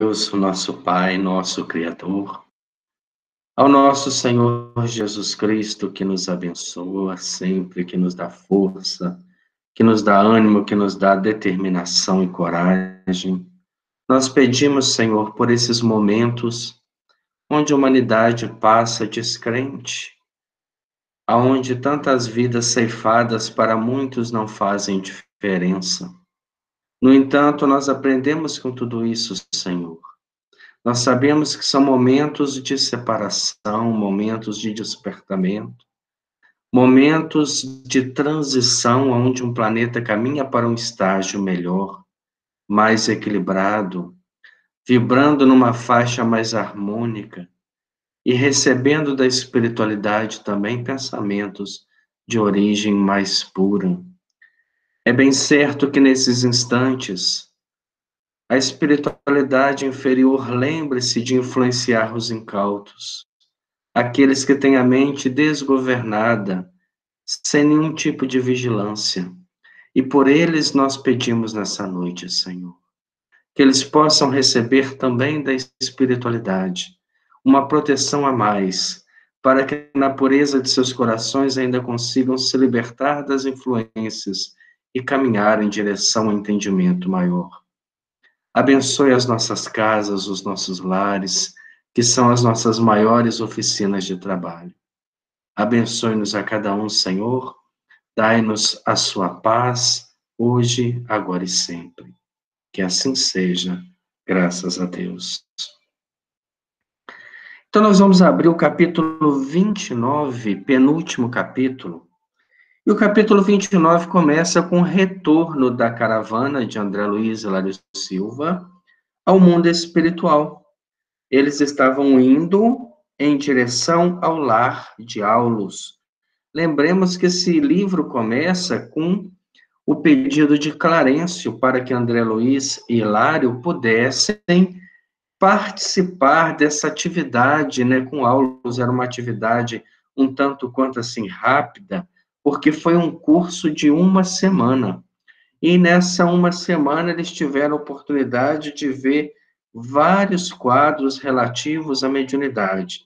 Deus, nosso Pai, nosso Criador, ao nosso Senhor Jesus Cristo, que nos abençoa sempre, que nos dá força, que nos dá ânimo, que nos dá determinação e coragem. Nós pedimos, Senhor, por esses momentos onde a humanidade passa descrente, aonde tantas vidas ceifadas para muitos não fazem diferença. No entanto, nós aprendemos com tudo isso, Senhor. Nós sabemos que são momentos de separação, momentos de despertamento, momentos de transição, onde um planeta caminha para um estágio melhor, mais equilibrado, vibrando numa faixa mais harmônica e recebendo da espiritualidade também pensamentos de origem mais pura. É bem certo que nesses instantes, a espiritualidade inferior lembre-se de influenciar os incautos, aqueles que têm a mente desgovernada, sem nenhum tipo de vigilância. E por eles nós pedimos nessa noite, Senhor, que eles possam receber também da espiritualidade uma proteção a mais, para que na pureza de seus corações ainda consigam se libertar das influências e caminhar em direção ao entendimento maior. Abençoe as nossas casas, os nossos lares, que são as nossas maiores oficinas de trabalho. Abençoe-nos a cada um, Senhor. Dai-nos a sua paz, hoje, agora e sempre. Que assim seja, graças a Deus. Então, nós vamos abrir o capítulo 29, penúltimo capítulo. E o capítulo 29 começa com o retorno da caravana de André Luiz e Hilário Silva ao mundo espiritual. Eles estavam indo em direção ao lar de Aulos. Lembremos que esse livro começa com o pedido de Clarencio para que André Luiz e Hilário pudessem participar dessa atividade, né, com Aulos. Era uma atividade um tanto quanto assim rápida, porque foi um curso de uma semana. E nessa uma semana eles tiveram a oportunidade de ver vários quadros relativos à mediunidade.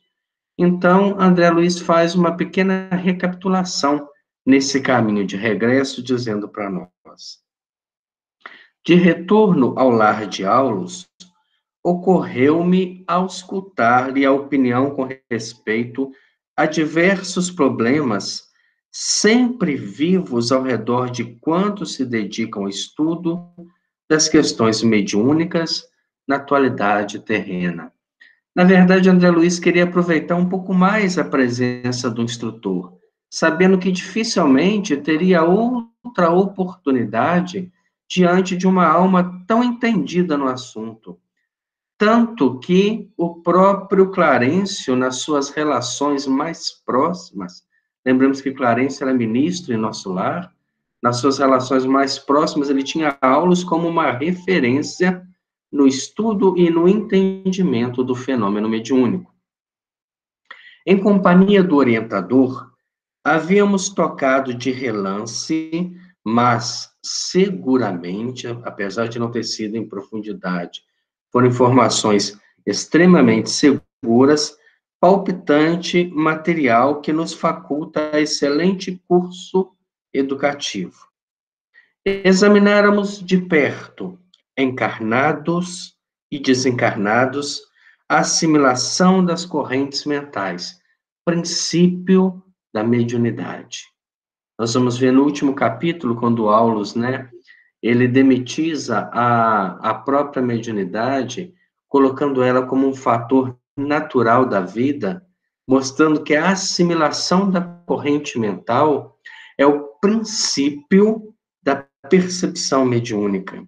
Então, André Luiz faz uma pequena recapitulação nesse caminho de regresso, dizendo para nós: de retorno ao lar de Aulos, ocorreu-me auscultar-lhe a opinião com respeito a diversos problemas sempre vivos ao redor de quantos se dedicam ao estudo das questões mediúnicas na atualidade terrena. Na verdade, André Luiz queria aproveitar um pouco mais a presença do instrutor, sabendo que dificilmente teria outra oportunidade diante de uma alma tão entendida no assunto. Tanto que o próprio Clarencio, nas suas relações mais próximas, lembramos que Clarencio era ministro em nosso lar, nas suas relações mais próximas, ele tinha Aulos como uma referência no estudo e no entendimento do fenômeno mediúnico. Em companhia do orientador, havíamos tocado de relance, mas seguramente, apesar de não ter sido em profundidade, foram informações extremamente seguras, palpitante material que nos faculta excelente curso educativo. Examináramos de perto, encarnados e desencarnados, a assimilação das correntes mentais, princípio da mediunidade. Nós vamos ver no último capítulo, quando Aulos, né, ele demitiza a própria mediunidade, colocando ela como um fator natural da vida, mostrando que a assimilação da corrente mental é o princípio da percepção mediúnica.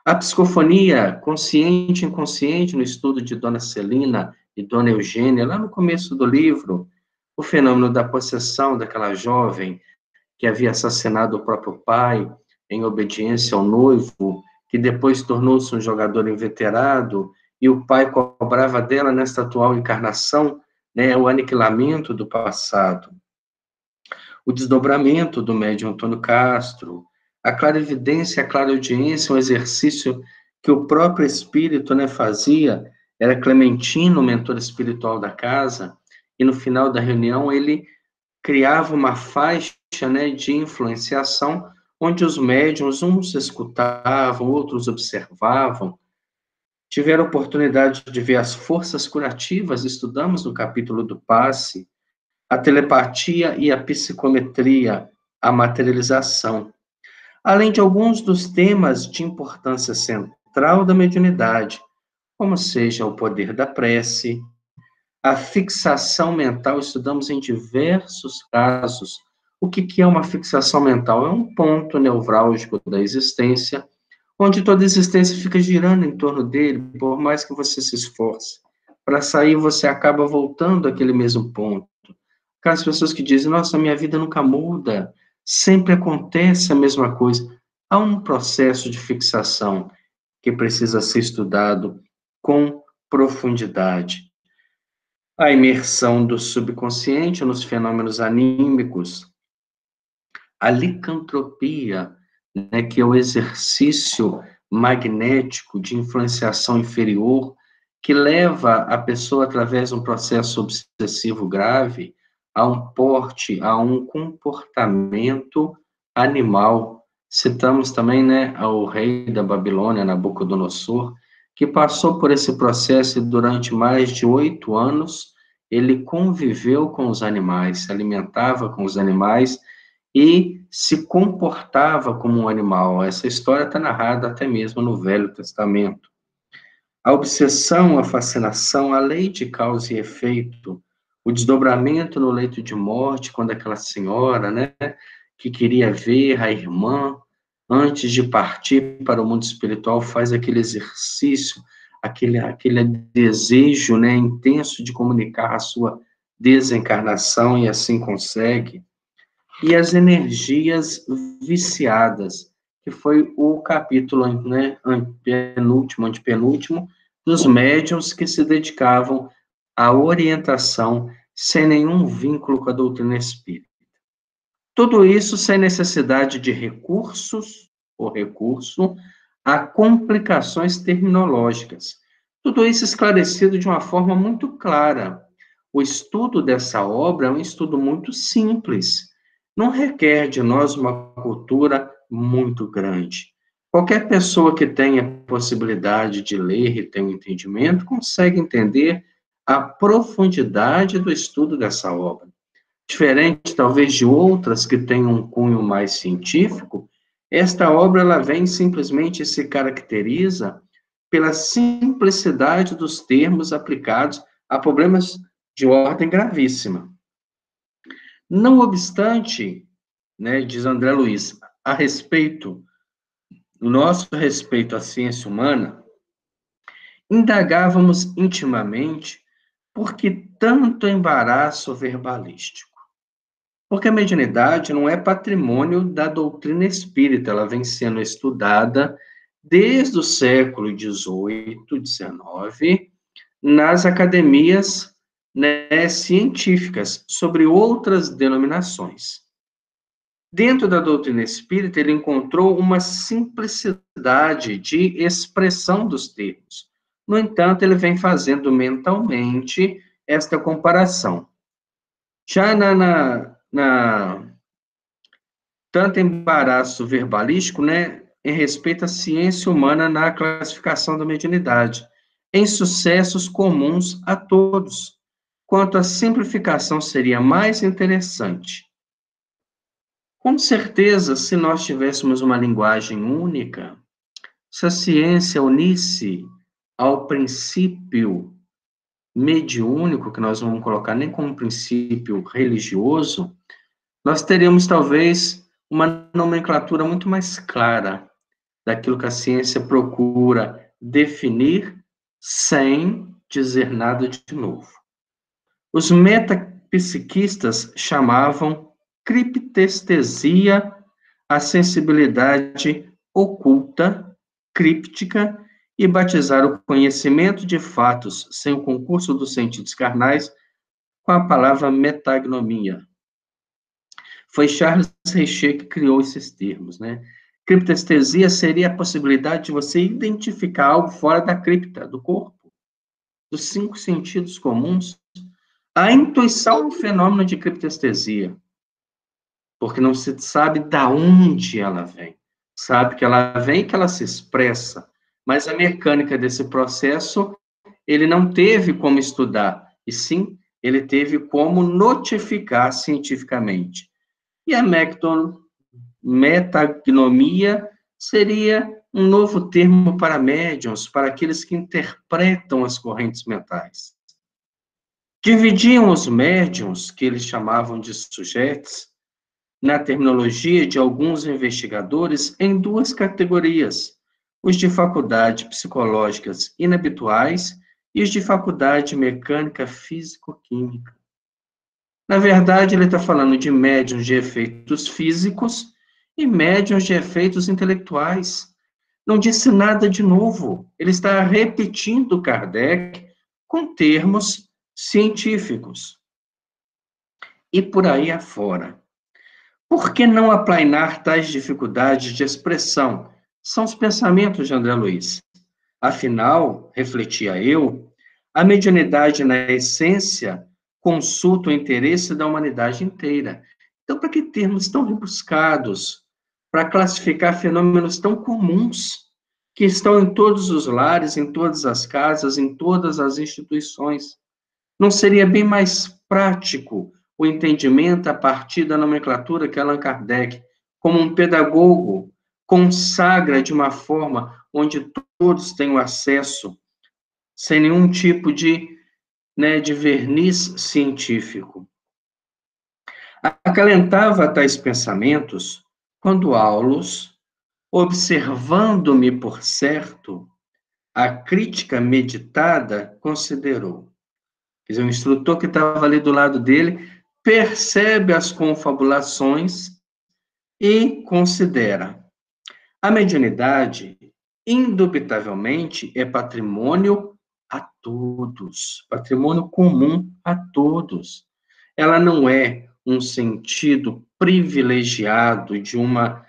A psicofonia consciente e inconsciente, no estudo de Dona Celina e Dona Eugênia, lá no começo do livro, o fenômeno da possessão daquela jovem que havia assassinado o próprio pai em obediência ao noivo, que depois tornou-se um jogador inveterado, e o pai cobrava dela nesta atual encarnação, né, o aniquilamento do passado. O desdobramento do médium Antônio Castro, a clarividência, a clareaudiência, um exercício que o próprio espírito, né, fazia, era Clementino, o mentor espiritual da casa, e no final da reunião ele criava uma faixa, né, de influenciação, onde os médiuns, uns escutavam, outros observavam, tiveram a oportunidade de ver as forças curativas, estudamos no capítulo do passe, a telepatia e a psicometria, a materialização, além de alguns dos temas de importância central da mediunidade, como seja o poder da prece, a fixação mental. Estudamos em diversos casos. O que é uma fixação mental? É um ponto nevrálgico da existência, onde toda a existência fica girando em torno dele, por mais que você se esforce. Para sair, você acaba voltando àquele mesmo ponto. Aquelas pessoas que dizem, nossa, minha vida nunca muda, sempre acontece a mesma coisa. Há um processo de fixação que precisa ser estudado com profundidade. A imersão do subconsciente nos fenômenos anímicos, a licantropia, né, que é o exercício magnético de influenciação inferior, que leva a pessoa, através de um processo obsessivo grave, a um porte, a um comportamento animal. Citamos também, né, ao rei da Babilônia, Nabucodonosor, que passou por esse processo e durante mais de 8 anos ele conviveu com os animais, se alimentava com os animais e se comportava como um animal. Essa história está narrada até mesmo no Velho Testamento. A obsessão, a fascinação, a lei de causa e efeito, o desdobramento no leito de morte, quando aquela senhora, né, que queria ver a irmã, antes de partir para o mundo espiritual, faz aquele exercício, aquele desejo, né, intenso de comunicar a sua desencarnação e assim consegue. E as energias viciadas, que foi o capítulo, né, penúltimo, antepenúltimo, dos médiuns que se dedicavam à orientação sem nenhum vínculo com a doutrina espírita. Tudo isso sem necessidade de recursos ou recurso a complicações terminológicas. Tudo isso esclarecido de uma forma muito clara. O estudo dessa obra é um estudo muito simples. Não requer de nós uma cultura muito grande. Qualquer pessoa que tenha possibilidade de ler e ter um entendimento consegue entender a profundidade do estudo dessa obra. Diferente, talvez, de outras que tenham um cunho mais científico, esta obra ela vem simplesmente se caracteriza pela simplicidade dos termos aplicados a problemas de ordem gravíssima. Não obstante, né, diz André Luiz, a respeito, o nosso respeito à ciência humana, indagávamos intimamente por que tanto embaraço verbalístico. Porque a mediunidade não é patrimônio da doutrina espírita, ela vem sendo estudada desde o século XVIII, XIX, nas academias, né, científicas, sobre outras denominações. Dentro da doutrina espírita, ele encontrou uma simplicidade de expressão dos termos. No entanto, ele vem fazendo mentalmente esta comparação. Já tanto embaraço verbalístico, né, em respeito à ciência humana na classificação da mediunidade, em sucessos comuns a todos, quanto a simplificação seria mais interessante. Com certeza, se nós tivéssemos uma linguagem única, se a ciência unisse ao princípio mediúnico, que nós vamos colocar nem como princípio religioso, nós teríamos talvez uma nomenclatura muito mais clara daquilo que a ciência procura definir sem dizer nada de novo. Os metapsiquistas chamavam criptestesia a sensibilidade oculta, críptica, e batizaram o conhecimento de fatos sem o concurso dos sentidos carnais com a palavra metagnomia. Foi Charles Richer que criou esses termos, né? Criptestesia seria a possibilidade de você identificar algo fora da cripta, do corpo, dos 5 sentidos comuns. A intuição é um fenômeno de criptestesia, porque não se sabe da onde ela vem. Sabe que ela vem e que ela se expressa, mas a mecânica desse processo, ele não teve como estudar, e sim, ele teve como notificar cientificamente. E a metagnomia seria um novo termo para médiuns, para aqueles que interpretam as correntes mentais. Dividiam os médiuns, que eles chamavam de sujeitos, na terminologia de alguns investigadores, em 2 categorias: os de faculdades psicológicas inabituais e os de faculdade mecânica físico-química. Na verdade, ele está falando de médiuns de efeitos físicos e médiuns de efeitos intelectuais. Não disse nada de novo. Ele está repetindo Kardec com termos científicos. E por aí afora. Por que não aplainar tais dificuldades de expressão? São os pensamentos de André Luiz. Afinal, refletia eu, a mediunidade, na essência, consulta o interesse da humanidade inteira. Então, para que termos tão rebuscados para classificar fenômenos tão comuns que estão em todos os lares, em todas as casas, em todas as instituições? Não seria bem mais prático o entendimento a partir da nomenclatura que Allan Kardec, como um pedagogo, consagra de uma forma onde todos tenham acesso, sem nenhum tipo de verniz científico? Acalentava tais pensamentos quando Aulus, observando-me por certo, a crítica meditada considerou. Quer dizer, o instrutor que estava ali do lado dele percebe as confabulações e considera. A mediunidade, indubitavelmente, é patrimônio a todos, patrimônio comum a todos. Ela não é um sentido privilegiado de uma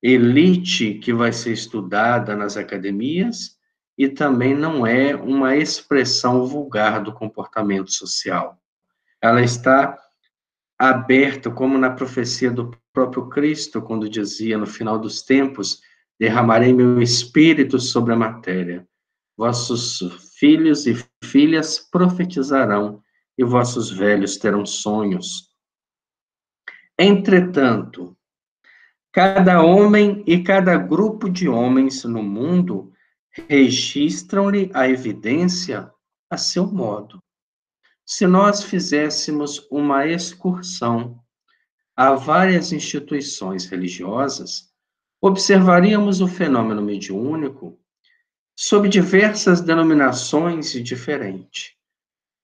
elite que vai ser estudada nas academias e também não é uma expressão vulgar do comportamento social. Ela está aberta, como na profecia do próprio Cristo, quando dizia no final dos tempos: derramarei meu espírito sobre a matéria. Vossos filhos e filhas profetizarão e vossos velhos terão sonhos. Entretanto, cada homem e cada grupo de homens no mundo registram-lhe a evidência a seu modo. Se nós fizéssemos uma excursão a várias instituições religiosas, observaríamos o fenômeno mediúnico sob diversas denominações diferentes,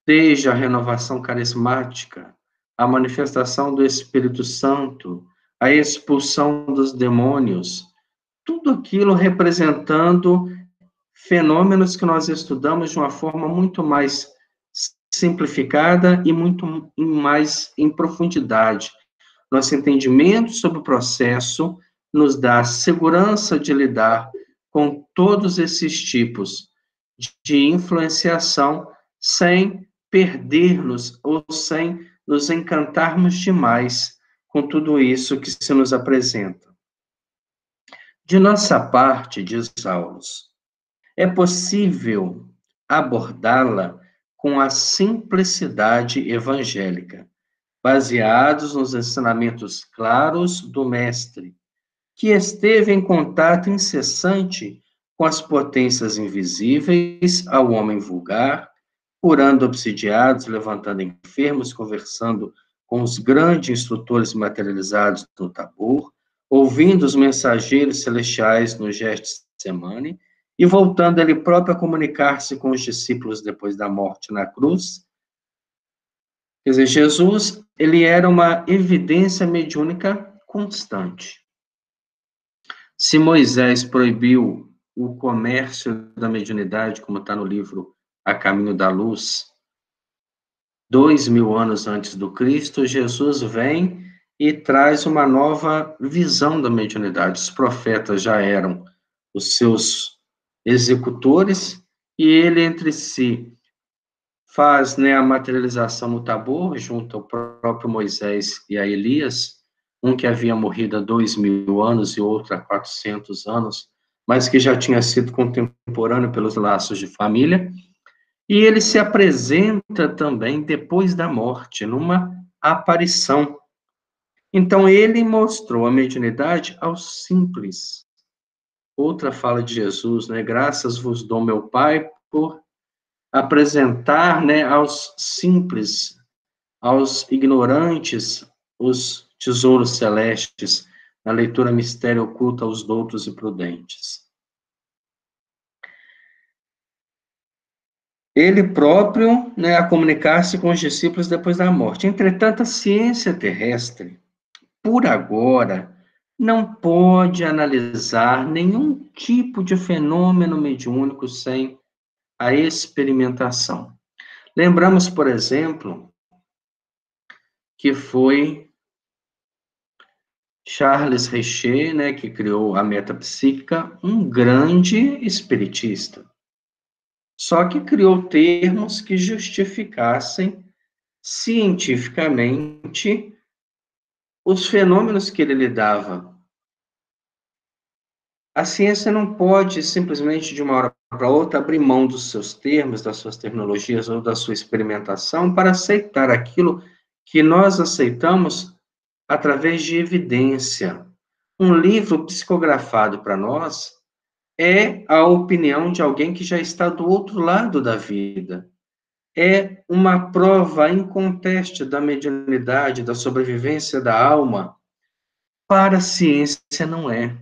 desde a renovação carismática, a manifestação do Espírito Santo, a expulsão dos demônios, tudo aquilo representando fenômenos que nós estudamos de uma forma muito mais simplificada e muito mais em profundidade. Nosso entendimento sobre o processo nos dá segurança de lidar com todos esses tipos de influenciação sem perder-nos ou sem nos encantarmos demais com tudo isso que se nos apresenta. De nossa parte, diz Aulus, é possível abordá-la com a simplicidade evangélica, baseados nos ensinamentos claros do Mestre, que esteve em contato incessante com as potências invisíveis ao homem vulgar, curando obsidiados, levantando enfermos, conversando com os grandes instrutores materializados no Tabor, ouvindo os mensageiros celestiais no Getsemane, e voltando ele próprio a comunicar-se com os discípulos depois da morte na cruz. Quer dizer, Jesus, ele era uma evidência mediúnica constante. Se Moisés proibiu o comércio da mediunidade, como está no livro A Caminho da Luz, 2000 anos antes do Cristo, Jesus vem e traz uma nova visão da mediunidade. Os profetas já eram os seus executores, e ele entre si faz, né, a materialização no Tabor, junto ao próprio Moisés e a Elias, um que havia morrido há 2000 anos e outro há 400 anos, mas que já tinha sido contemporâneo pelos laços de família, e ele se apresenta também depois da morte, numa aparição. Então, ele mostrou a mediunidade aos simples. Outra fala de Jesus, né? Graças vos dou, meu Pai, por apresentar, né, aos simples, aos ignorantes, os tesouros celestes, na leitura mistério oculta aos doutos e prudentes. Ele próprio, né, a comunicar-se com os discípulos depois da morte. Entretanto, a ciência terrestre, por agora, não pode analisar nenhum tipo de fenômeno mediúnico sem a experimentação. Lembramos, por exemplo, que foi Charles Richer, né, que criou a metapsíquica, um grande espiritista. Só que criou termos que justificassem cientificamente os fenômenos que ele lidava. A ciência não pode simplesmente, de uma hora para outra, abrir mão dos seus termos, das suas tecnologias ou da sua experimentação para aceitar aquilo que nós aceitamos através de evidência. Um livro psicografado para nós é a opinião de alguém que já está do outro lado da vida. É uma prova inconteste da mediunidade, da sobrevivência da alma. Para a ciência, não é.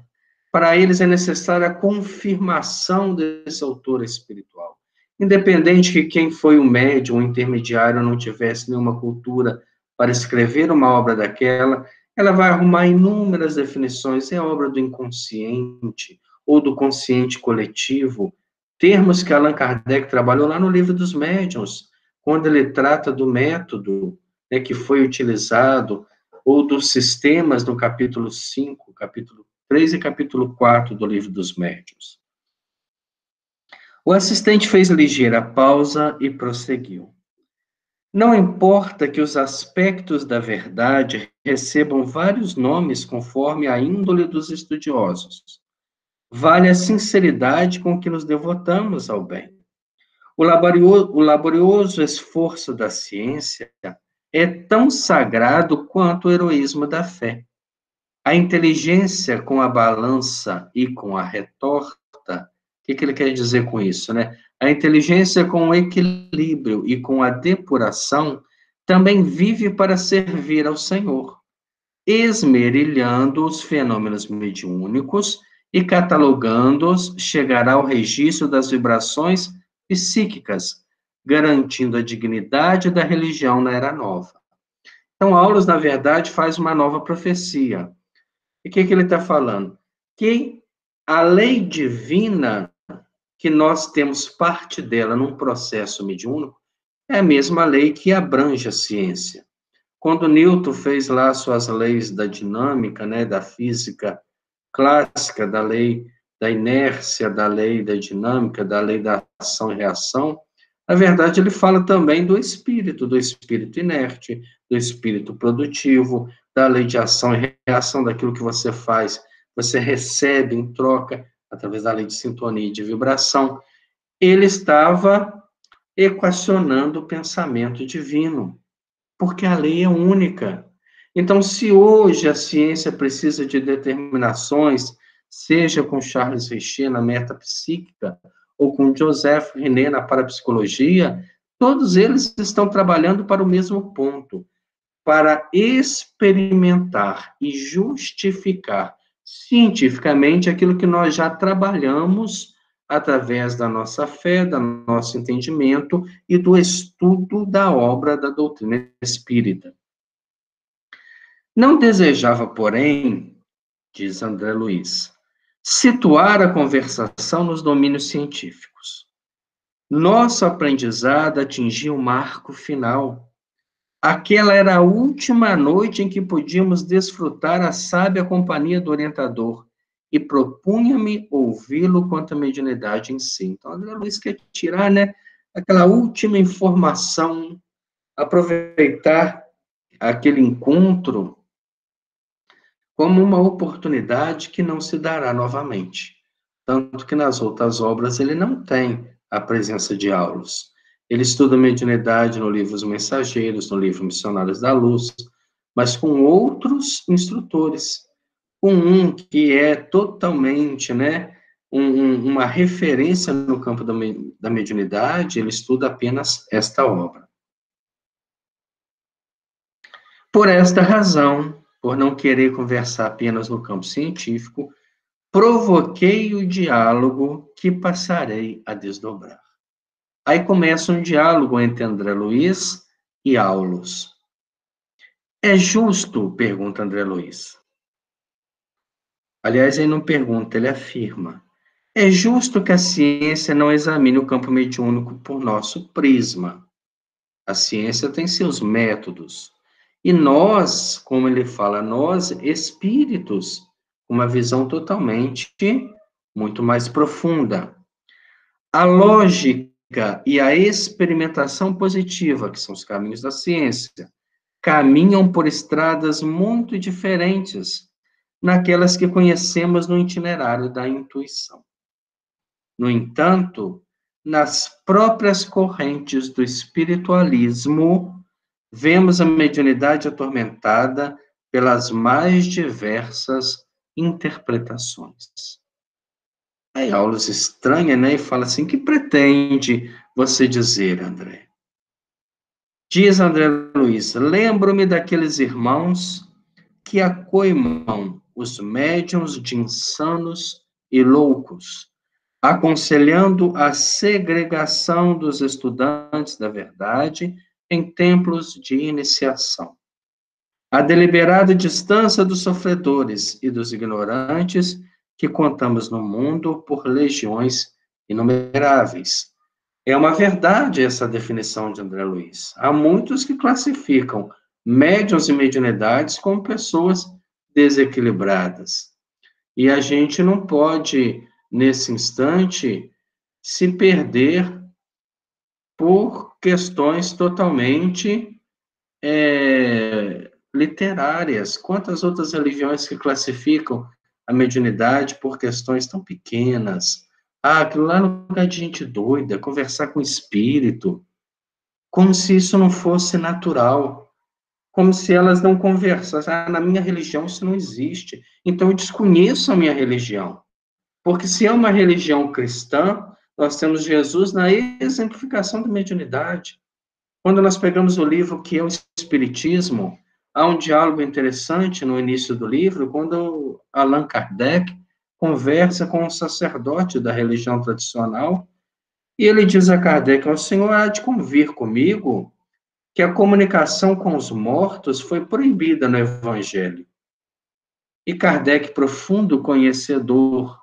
Para eles é necessária a confirmação desse autor espiritual. Independente que quem foi o médium, o intermediário, não tivesse nenhuma cultura para escrever uma obra daquela, ela vai arrumar inúmeras definições, é obra do inconsciente ou do consciente coletivo, termos que Allan Kardec trabalhou lá no Livro dos Médiuns, quando ele trata do método, né, que foi utilizado, ou dos sistemas no capítulo 5, capítulo 3 e capítulo 4 do Livro dos Médiuns. O assistente fez ligeira pausa e prosseguiu. Não importa que os aspectos da verdade recebam vários nomes conforme a índole dos estudiosos. Vale a sinceridade com que nos devotamos ao bem. O laborioso esforço da ciência é tão sagrado quanto o heroísmo da fé. A inteligência com a balança e com a retorta, o que ele quer dizer com isso, né? A inteligência com o equilíbrio e com a depuração também vive para servir ao Senhor, esmerilhando os fenômenos mediúnicos e catalogando-os, chegará ao registro das vibrações psíquicas, garantindo a dignidade da religião na Era Nova. Então, Aulos, na verdade, faz uma nova profecia. E o que ele está falando? Que a lei divina, que nós temos parte dela num processo mediúnico, é a mesma lei que abrange a ciência. Quando Newton fez lá suas leis da dinâmica, né, da física clássica, da lei da inércia, da lei da dinâmica, da lei da ação e reação, na verdade ele fala também do espírito inerte, do espírito produtivo, da lei de ação e reação, daquilo que você faz, você recebe em troca, através da lei de sintonia e de vibração. Ele estava equacionando o pensamento divino, porque a lei é única. Então, se hoje a ciência precisa de determinações, seja com Charles Richer na metapsíquica, ou com Joseph René na parapsicologia, todos eles estão trabalhando para o mesmo ponto, para experimentar e justificar cientificamente aquilo que nós já trabalhamos através da nossa fé, do nosso entendimento e do estudo da obra da doutrina espírita. Não desejava, porém, diz André Luiz, situar a conversação nos domínios científicos. Nosso aprendizado atingiu o marco final. Aquela era a última noite em que podíamos desfrutar a sábia companhia do orientador, e propunha-me ouvi-lo quanto à mediunidade em si. Então, André Luiz quer tirar, né, aquela última informação, aproveitar aquele encontro como uma oportunidade que não se dará novamente. Tanto que nas outras obras ele não tem a presença de Aulos. Ele estuda mediunidade no livro Os Mensageiros, no livro Missionários da Luz, mas com outros instrutores. Com um que é totalmente, né, uma referência no campo da mediunidade, ele estuda apenas esta obra. Por esta razão, por não querer conversar apenas no campo científico, provoquei o diálogo que passarei a desdobrar. Aí começa um diálogo entre André Luiz e Aulos. É justo? Pergunta André Luiz. Aliás, ele não pergunta, ele afirma. É justo que a ciência não examine o campo mediúnico por nosso prisma. A ciência tem seus métodos. E nós, como ele fala, nós, espíritos, uma visão totalmente muito mais profunda. A lógica e a experimentação positiva, que são os caminhos da ciência, caminham por estradas muito diferentes naquelas que conhecemos no itinerário da intuição. No entanto, nas próprias correntes do espiritualismo, vemos a mediunidade atormentada pelas mais diversas interpretações. Aí Aulos estranha, né, e fala assim, que pretende você dizer, André? Diz André Luiz, lembro-me daqueles irmãos que acoimam os médiuns de insanos e loucos, aconselhando a segregação dos estudantes da verdade em templos de iniciação, a deliberada distância dos sofredores e dos ignorantes que contamos no mundo por legiões inumeráveis. É uma verdade essa definição de André Luiz. Há muitos que classificam médiuns e mediunidades como pessoas desequilibradas. E a gente não pode, nesse instante, se perder por questões totalmente literárias. Quantas outras religiões que classificam a mediunidade por questões tão pequenas? Ah, aquilo lá é lugar de gente doida, conversar com o espírito, como se isso não fosse natural, como se elas não conversassem. Ah, na minha religião isso não existe, então eu desconheço a minha religião. Porque se é uma religião cristã, nós temos Jesus na exemplificação da mediunidade. Quando nós pegamos o livro que é o Espiritismo, há um diálogo interessante no início do livro, quando Allan Kardec conversa com um sacerdote da religião tradicional, e ele diz a Kardec, o senhor há de convir comigo que a comunicação com os mortos foi proibida no Evangelho. E Kardec, profundo conhecedor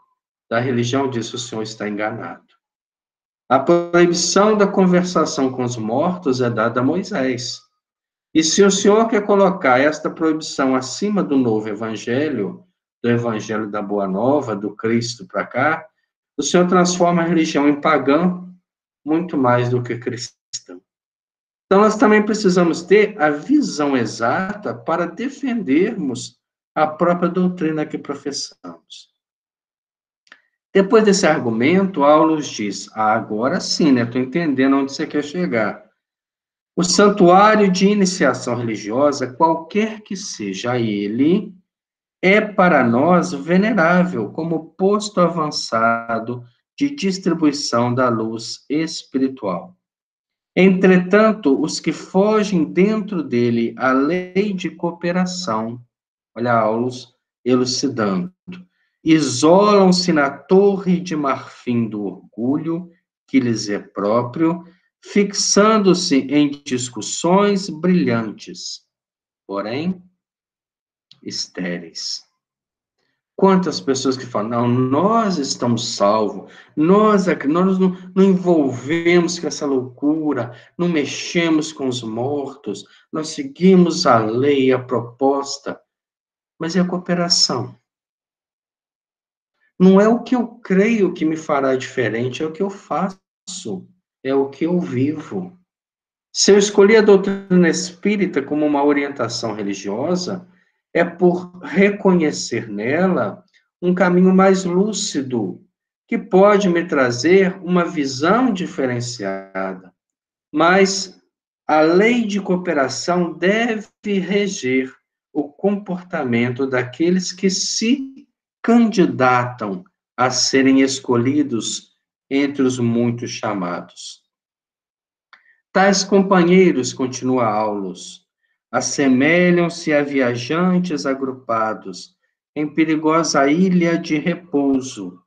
da religião, disse, o senhor está enganado. A proibição da conversação com os mortos é dada a Moisés. E se o senhor quer colocar esta proibição acima do novo evangelho, do evangelho da Boa Nova, do Cristo para cá, o senhor transforma a religião em pagã muito mais do que cristã. Então, nós também precisamos ter a visão exata para defendermos a própria doutrina que professamos. Depois desse argumento, Aulos diz, agora sim, né, estou entendendo onde você quer chegar. O santuário de iniciação religiosa, qualquer que seja ele, é para nós venerável como posto avançado de distribuição da luz espiritual. Entretanto, os que fogem dentro dele à lei de cooperação, olha Aulos elucidando, isolam-se na torre de marfim do orgulho, que lhes é próprio, fixando-se em discussões brilhantes, porém estéreis. Quantas pessoas que falam, não, nós estamos salvos, nós não envolvemos com essa loucura, não mexemos com os mortos, nós seguimos a lei, a proposta, mas é a cooperação. Não é o que eu creio que me fará diferente, é o que eu faço, é o que eu vivo. Se eu escolhi a doutrina espírita como uma orientação religiosa, é por reconhecer nela um caminho mais lúcido, que pode me trazer uma visão diferenciada. Mas a lei de cooperação deve reger o comportamento daqueles que se candidatam a serem escolhidos entre os muitos chamados. Tais companheiros, continua Aulus, assemelham-se a viajantes agrupados em perigosa ilha de repouso,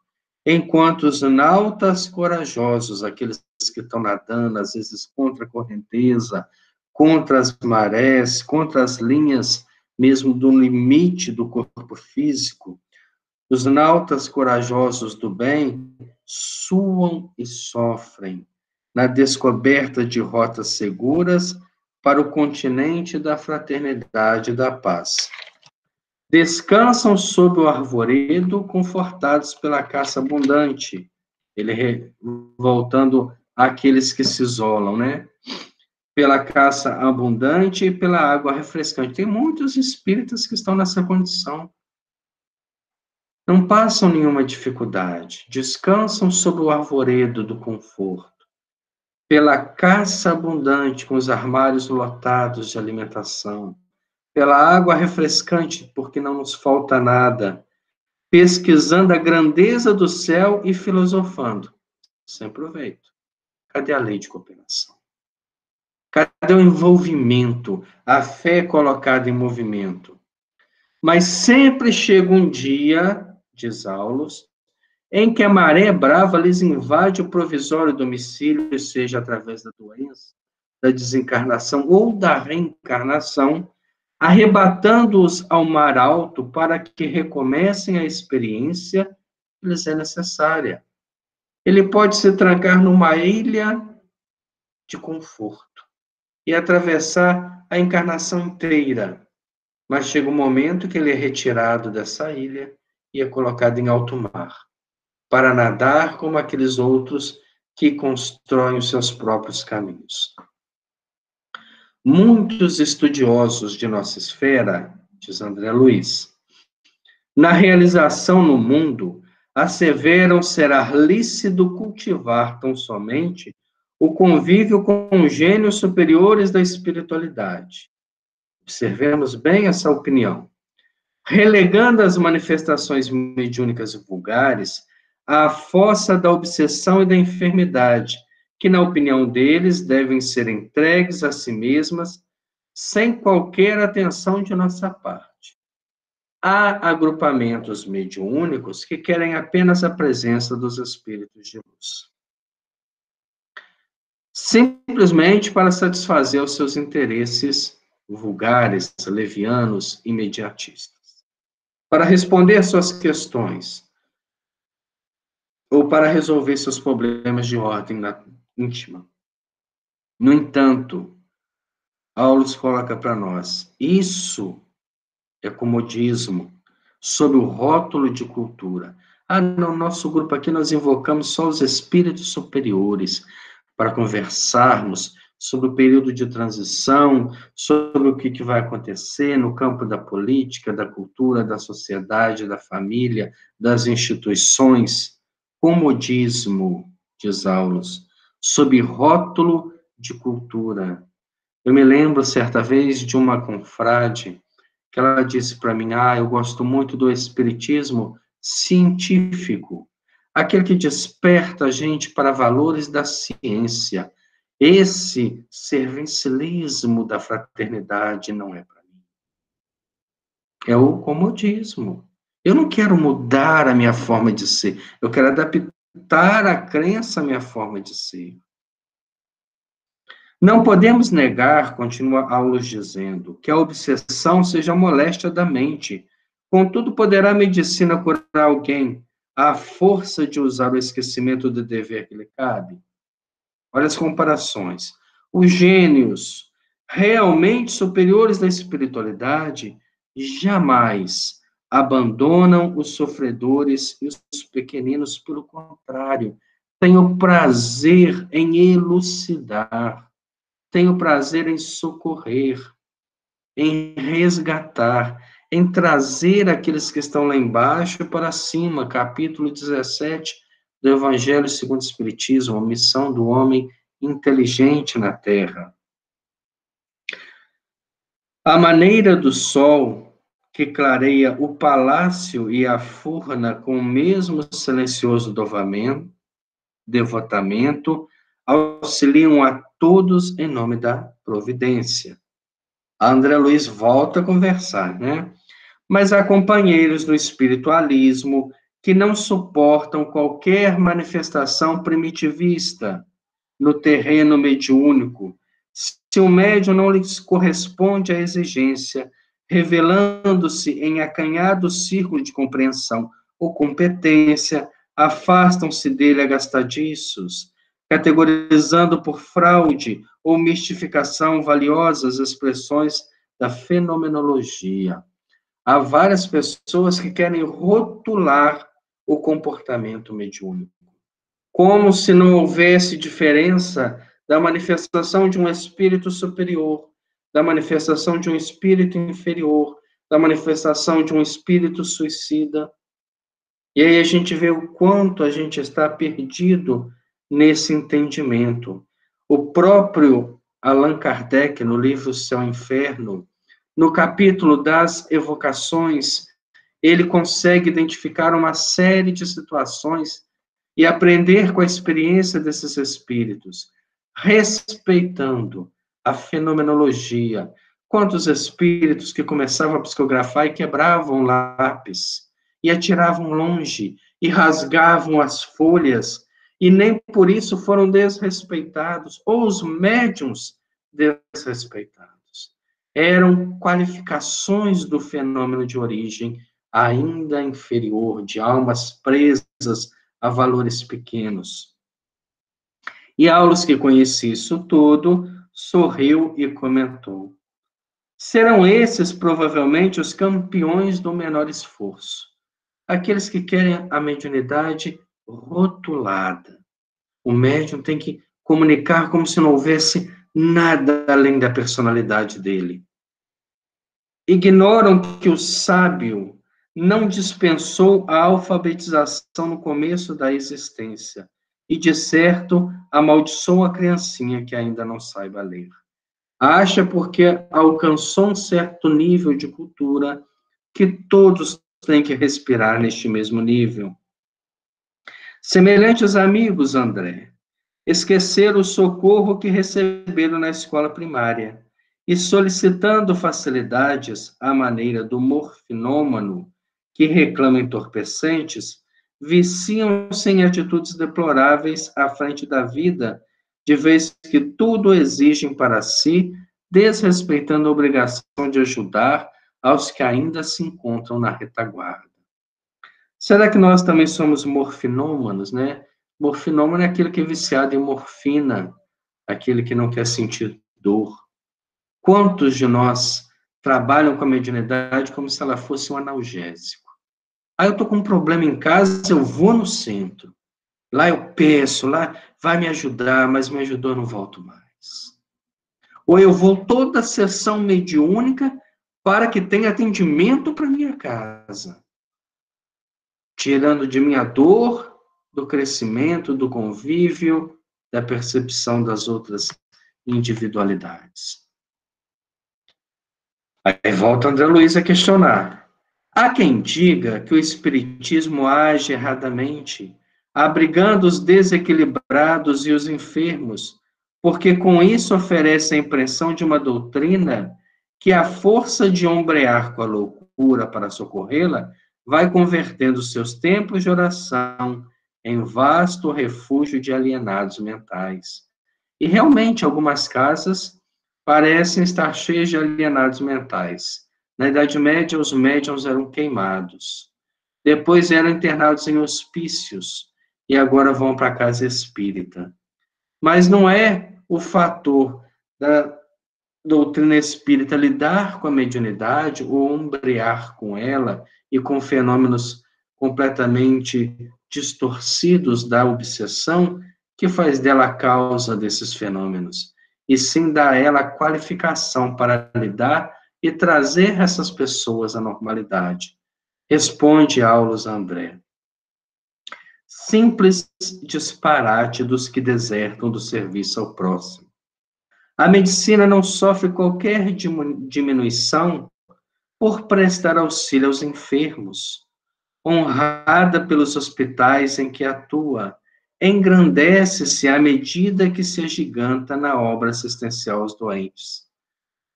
enquanto os nautas corajosos, aqueles que estão nadando, às vezes contra a correnteza, contra as marés, contra as linhas mesmo do limite do corpo físico, os nautas corajosos do bem suam e sofrem na descoberta de rotas seguras para o continente da fraternidade e da paz. Descansam sob o arvoredo, confortados pela caça abundante. Ele voltando àqueles que se isolam, né? Pela caça abundante e pela água refrescante. Tem muitos espíritas que estão nessa condição. Não passam nenhuma dificuldade. Descansam sob o arvoredo do conforto. Pela caça abundante, com os armários lotados de alimentação, pela água refrescante, porque não nos falta nada, pesquisando a grandeza do céu e filosofando. Sem proveito. Cadê a lei de cooperação? Cadê o envolvimento, a fé colocada em movimento? Mas sempre chega um dia, diz Aulus, em que a maré brava lhes invade o provisório domicílio, seja através da doença, da desencarnação ou da reencarnação, arrebatando-os ao mar alto para que recomecem a experiência que lhes é necessária. Ele pode se trancar numa ilha de conforto e atravessar a encarnação inteira, mas chega um momento que ele é retirado dessa ilha e é colocado em alto mar, para nadar como aqueles outros que constroem os seus próprios caminhos. Muitos estudiosos de nossa esfera, diz André Luiz, na realização no mundo, asseveram ser lícito cultivar tão somente o convívio com gênios superiores da espiritualidade. Observemos bem essa opinião. Relegando as manifestações mediúnicas vulgares à fossa da obsessão e da enfermidade, que, na opinião deles, devem ser entregues a si mesmas, sem qualquer atenção de nossa parte. Há agrupamentos mediúnicos que querem apenas a presença dos espíritos de luz, simplesmente para satisfazer os seus interesses vulgares, levianos, imediatistas. Para responder suas questões, ou para resolver seus problemas de ordem íntima. No entanto, Aulus coloca para nós, isso é comodismo, sob o rótulo de cultura. No nosso grupo aqui nós invocamos só os espíritos superiores para conversarmos sobre o período de transição, sobre o que vai acontecer no campo da política, da cultura, da sociedade, da família, das instituições. Comodismo, diz Aulus, sob rótulo de cultura. Eu me lembro, certa vez, de uma confrade que ela disse para mim, eu gosto muito do espiritismo científico, aquele que desperta a gente para valores da ciência. Esse servicialismo da fraternidade não é para mim. É o comodismo. Eu não quero mudar a minha forma de ser, eu quero adaptar a crença à minha forma de ser. Não podemos negar, continua Aulus dizendo, que a obsessão seja a moléstia da mente, Contudo, poderá a medicina curar alguém à força de usar o esquecimento do dever que lhe cabe? Olha as comparações. Os gênios realmente superiores da espiritualidade jamais abandonam os sofredores e os pequeninos, pelo contrário, têm o prazer em elucidar, têm o prazer em socorrer, em resgatar, em trazer aqueles que estão lá embaixo para cima. Capítulo 17 do Evangelho segundo o Espiritismo, a missão do homem inteligente na Terra. A maneira do sol que clareia o palácio e a furna com o mesmo silencioso devotamento, auxiliam a todos em nome da providência. A André Luiz volta a conversar, né? Mas há companheiros do espiritualismo que não suportam qualquer manifestação primitivista no terreno mediúnico, se o médium não lhes corresponde à exigência, revelando-se em acanhado círculo de compreensão ou competência, afastam-se dele agastadiços, categorizando por fraude ou mistificação valiosas expressões da fenomenologia. Há várias pessoas que querem rotular o comportamento mediúnico, como se não houvesse diferença da manifestação de um espírito superior, da manifestação de um espírito inferior, da manifestação de um espírito suicida. E aí a gente vê o quanto a gente está perdido nesse entendimento. O próprio Allan Kardec, no livro Céu e Inferno, no capítulo das evocações, ele consegue identificar uma série de situações e aprender com a experiência desses espíritos, respeitando a fenomenologia. Quantos espíritos que começavam a psicografar e quebravam lápis, e atiravam longe, e rasgavam as folhas, e nem por isso foram desrespeitados, ou os médiuns desrespeitados. Eram qualificações do fenômeno de origem ainda inferior, de almas presas a valores pequenos. E Aulos, que conhecia isso tudo, sorriu e comentou: serão esses provavelmente os campeões do menor esforço, aqueles que querem a mediunidade rotulada. O médium tem que comunicar como se não houvesse nada além da personalidade dele. Ignoram que o sábio não dispensou a alfabetização no começo da existência e, de certo, amaldiçoa a criancinha que ainda não saiba ler. Acha, porque alcançou um certo nível de cultura, que todos têm que respirar neste mesmo nível. Semelhantes amigos, André, esqueceram o socorro que receberam na escola primária e, solicitando facilidades à maneira do morfinômano que reclama entorpecentes, viciam-se em atitudes deploráveis à frente da vida, de vez que tudo exigem para si, desrespeitando a obrigação de ajudar aos que ainda se encontram na retaguarda. Será que nós também somos morfinômanos, né? Morfinômano é aquele que é viciado em morfina, aquele que não quer sentir dor. Quantos de nós trabalham com a mediunidade como se ela fosse um analgésico? Aí eu estou com um problema em casa, eu vou no centro. Lá eu peço, lá vai me ajudar, mas me ajudou, eu não volto mais. Ou eu vou toda a sessão mediúnica para que tenha atendimento para minha casa, tirando de mim a dor, do crescimento, do convívio, da percepção das outras individualidades. Aí volta André Luiz a questionar. Há quem diga que o espiritismo age erradamente, abrigando os desequilibrados e os enfermos, porque com isso oferece a impressão de uma doutrina que, à força de ombrear com a loucura para socorrê-la, vai convertendo seus templos de oração em vasto refúgio de alienados mentais. E realmente, algumas casas parecem estar cheias de alienados mentais, Na Idade Média, os médiuns eram queimados. Depois eram internados em hospícios e agora vão para a casa espírita. Mas não é o fator da doutrina espírita lidar com a mediunidade ou ombrear com ela e com fenômenos completamente distorcidos da obsessão que faz dela a causa desses fenômenos, e sim dar a ela a qualificação para lidar e trazer essas pessoas à normalidade. Responde Aulos André. Simples disparate dos que desertam do serviço ao próximo. A medicina não sofre qualquer diminuição por prestar auxílio aos enfermos. Honrada pelos hospitais em que atua, engrandece-se à medida que se agiganta na obra assistencial aos doentes.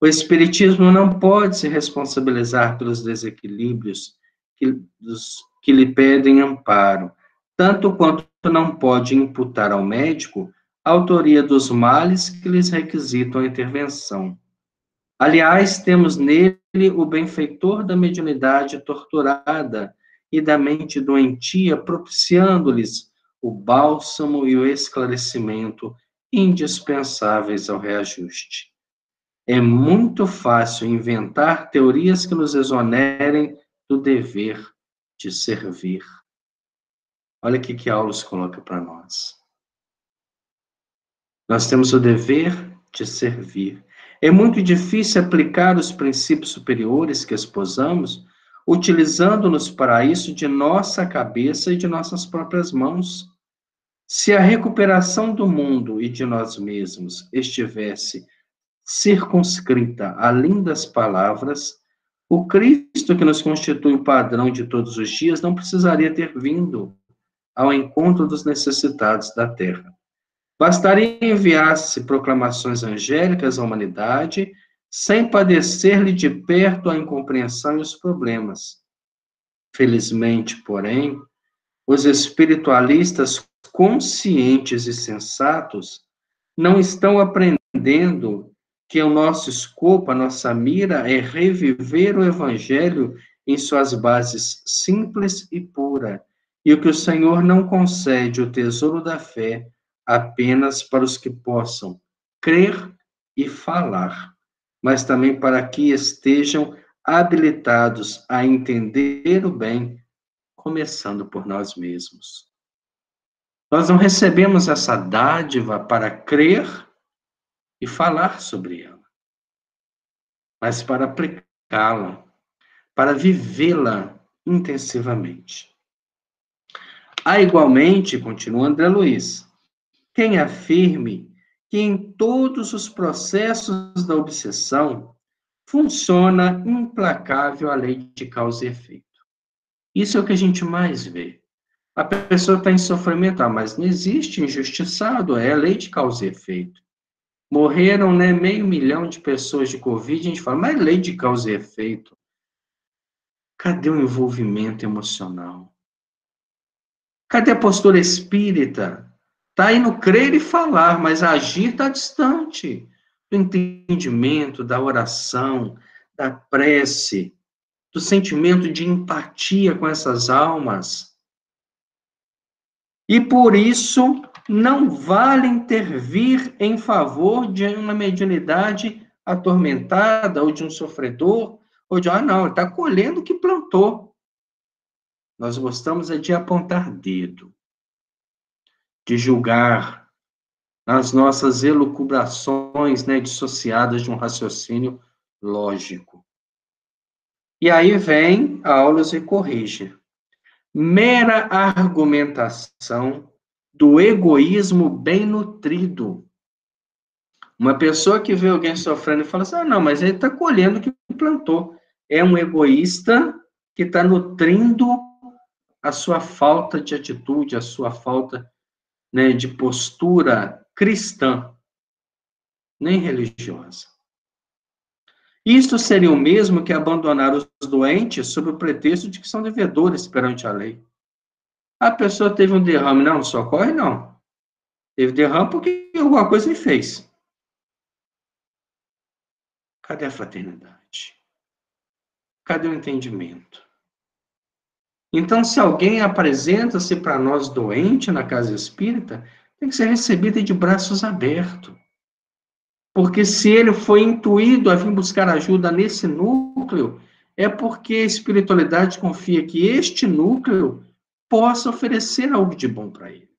O Espiritismo não pode se responsabilizar pelos desequilíbrios que lhe pedem amparo, tanto quanto não pode imputar ao médico a autoria dos males que lhes requisitam a intervenção. Aliás, temos nele o benfeitor da mediunidade torturada e da mente doentia, propiciando-lhes o bálsamo e o esclarecimento indispensáveis ao reajuste. É muito fácil inventar teorias que nos exonerem do dever de servir. Olha o que Aulos coloca para nós. Nós temos o dever de servir. É muito difícil aplicar os princípios superiores que esposamos, utilizando-nos para isso de nossa cabeça e de nossas próprias mãos. Se a recuperação do mundo e de nós mesmos estivesse circunscrita a lindas palavras, o Cristo que nos constitui o padrão de todos os dias não precisaria ter vindo ao encontro dos necessitados da terra. Bastaria enviar-se proclamações angélicas à humanidade, sem padecer-lhe de perto a incompreensão e os problemas. Felizmente, porém, os espiritualistas conscientes e sensatos não estão aprendendo que o nosso escopo, a nossa mira é reviver o Evangelho em suas bases simples e pura, e o que o Senhor não concede o tesouro da fé apenas para os que possam crer e falar, mas também para que estejam habilitados a entender o bem, começando por nós mesmos. Nós não recebemos essa dádiva para crer e falar sobre ela, mas para aplicá-la, para vivê-la intensivamente. Há igualmente, continua André Luiz, quem afirme que em todos os processos da obsessão funciona implacável a lei de causa e efeito. Isso é o que a gente mais vê. A pessoa está em sofrimento, mas não existe injustiçado, é a lei de causa e efeito. Morreram, né, 500 mil de pessoas de Covid, a gente fala, mas é lei de causa e efeito. Cadê o envolvimento emocional? Cadê a postura espírita? Está aí no crer e falar, mas agir está distante do entendimento, da oração, da prece, do sentimento de empatia com essas almas. E por isso não vale intervir em favor de uma mediunidade atormentada, ou de um sofredor, ou de, não, ele está colhendo o que plantou. Nós gostamos é de apontar dedo, de julgar as nossas elucubrações, né, dissociadas de um raciocínio lógico. E aí vem Aulos e corrige. Mera argumentação do egoísmo bem nutrido. Uma pessoa que vê alguém sofrendo e fala assim, não, mas ele está colhendo o que plantou. É um egoísta que está nutrindo a sua falta de atitude, a sua falta, né, de postura cristã, nem religiosa. Isto seria o mesmo que abandonar os doentes sob o pretexto de que são devedores perante a lei. A pessoa teve um derrame, não socorre, não. Teve derrame porque alguma coisa ele fez. Cadê a fraternidade? Cadê o entendimento? Então, se alguém apresenta-se para nós doente na casa espírita, tem que ser recebido de braços abertos. Porque se ele foi intuído a vir buscar ajuda nesse núcleo, é porque a espiritualidade confia que este núcleo possa oferecer algo de bom para ele.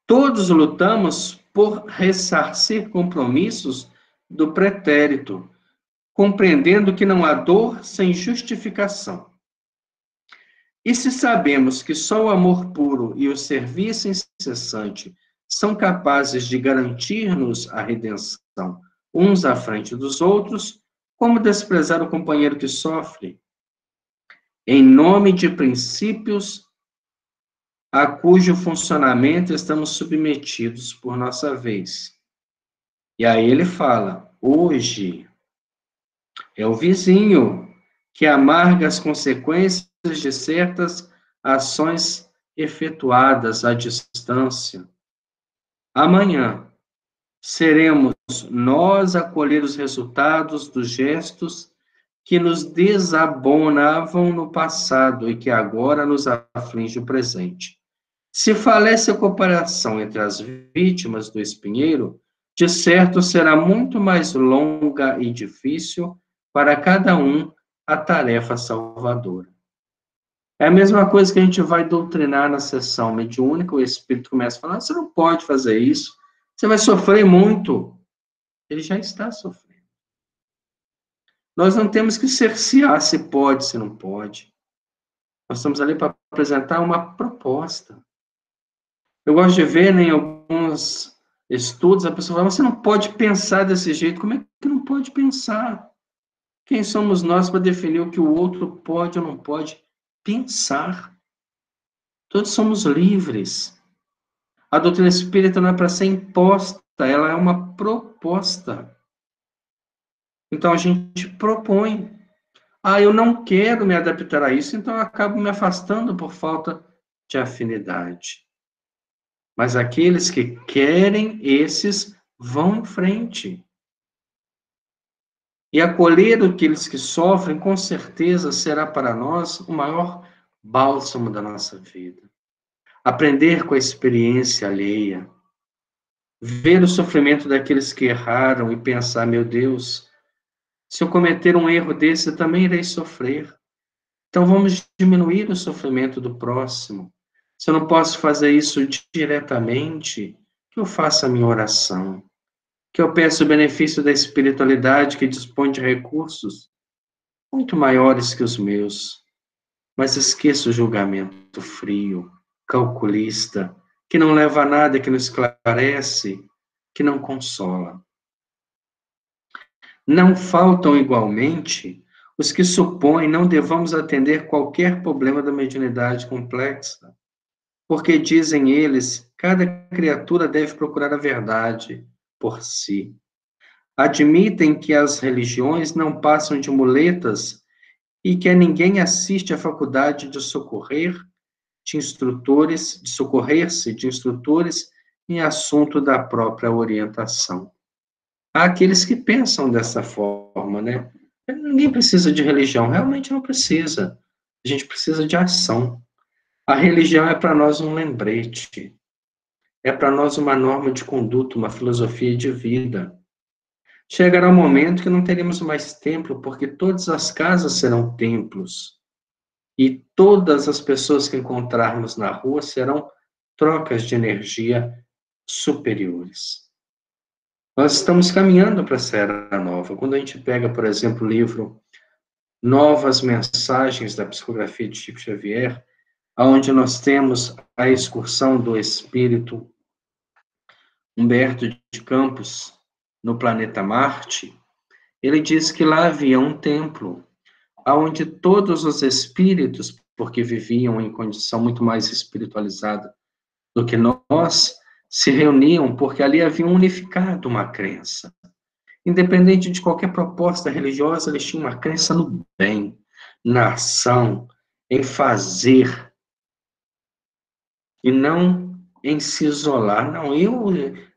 Todos lutamos por ressarcir compromissos do pretérito, compreendendo que não há dor sem justificação. E se sabemos que só o amor puro e o serviço incessante são capazes de garantir-nos a redenção uns à frente dos outros, como desprezar o companheiro que sofre? Em nome de princípios a cujo funcionamento estamos submetidos por nossa vez. E aí ele fala, hoje é o vizinho que amarga as consequências de certas ações efetuadas à distância. Amanhã seremos nós a colher os resultados dos gestos que nos desabonavam no passado e que agora nos aflige o presente. Se falece a cooperação entre as vítimas do espinheiro, de certo será muito mais longa e difícil para cada um a tarefa salvadora. É a mesma coisa que a gente vai doutrinar na sessão mediúnica, o espírito começa a falar, você não pode fazer isso, você vai sofrer muito. Ele já está sofrendo. Nós não temos que cercear se pode, se não pode. Nós estamos ali para apresentar uma proposta. Eu gosto de ver, né, em alguns estudos, a pessoa fala, você não pode pensar desse jeito. Como é que não pode pensar? Quem somos nós para definir o que o outro pode ou não pode pensar? Todos somos livres. A doutrina espírita não é para ser imposta, ela é uma proposta. Então a gente propõe. Ah, eu não quero me adaptar a isso, então eu acabo me afastando por falta de afinidade. Mas aqueles que querem, esses vão em frente. E acolher aqueles que sofrem, com certeza, será para nós o maior bálsamo da nossa vida. Aprender com a experiência alheia, ver o sofrimento daqueles que erraram e pensar, meu Deus, se eu cometer um erro desse, eu também irei sofrer. Então vamos diminuir o sofrimento do próximo. Se eu não posso fazer isso diretamente, que eu faça a minha oração. Que eu peça o benefício da espiritualidade que dispõe de recursos muito maiores que os meus. Mas esqueça o julgamento frio, calculista, que não leva a nada, que não esclarece, que não consola. Não faltam igualmente os que supõem não devamos atender qualquer problema da mediunidade complexa, porque dizem eles, cada criatura deve procurar a verdade por si. Admitem que as religiões não passam de muletas e que a ninguém assiste à faculdade de socorrer de instrutores, de socorrer-se de instrutores em assunto da própria orientação. Há aqueles que pensam dessa forma, né? Ninguém precisa de religião, realmente não precisa. A gente precisa de ação. A religião é para nós um lembrete, é para nós uma norma de conduta, uma filosofia de vida. Chegará um momento que não teremos mais templo, porque todas as casas serão templos. E todas as pessoas que encontrarmos na rua serão trocas de energia superiores. Nós estamos caminhando para essa era nova. Quando a gente pega, por exemplo, o livro Novas Mensagens da Psicografia de Chico Xavier, onde nós temos a excursão do espírito Humberto de Campos no planeta Marte, ele diz que lá havia um templo onde todos os espíritos, porque viviam em condição muito mais espiritualizada do que nós, se reuniam porque ali haviam unificado uma crença. Independente de qualquer proposta religiosa, eles tinham uma crença no bem, na ação, em fazer, e não em se isolar. Não,